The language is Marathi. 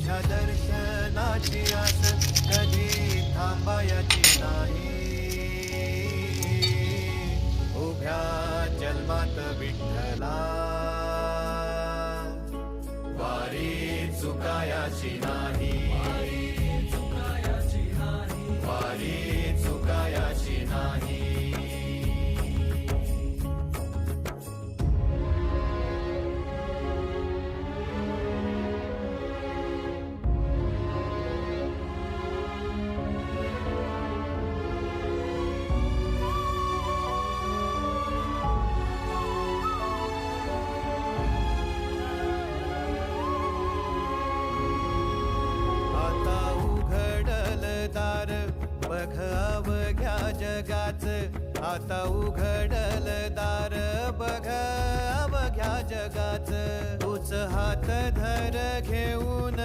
तुझ्या दर्शनाची आस कधी थांबायची नाही. उभ्या जन्मात विठ्ठला वारी चुकायाची नाही. वारी चुकायाची नाही. आता उघडल दार बघ अवघ्या जगाच. आता उघडल दार बघ अवघ्या जगाच. तूच हात धर घेऊन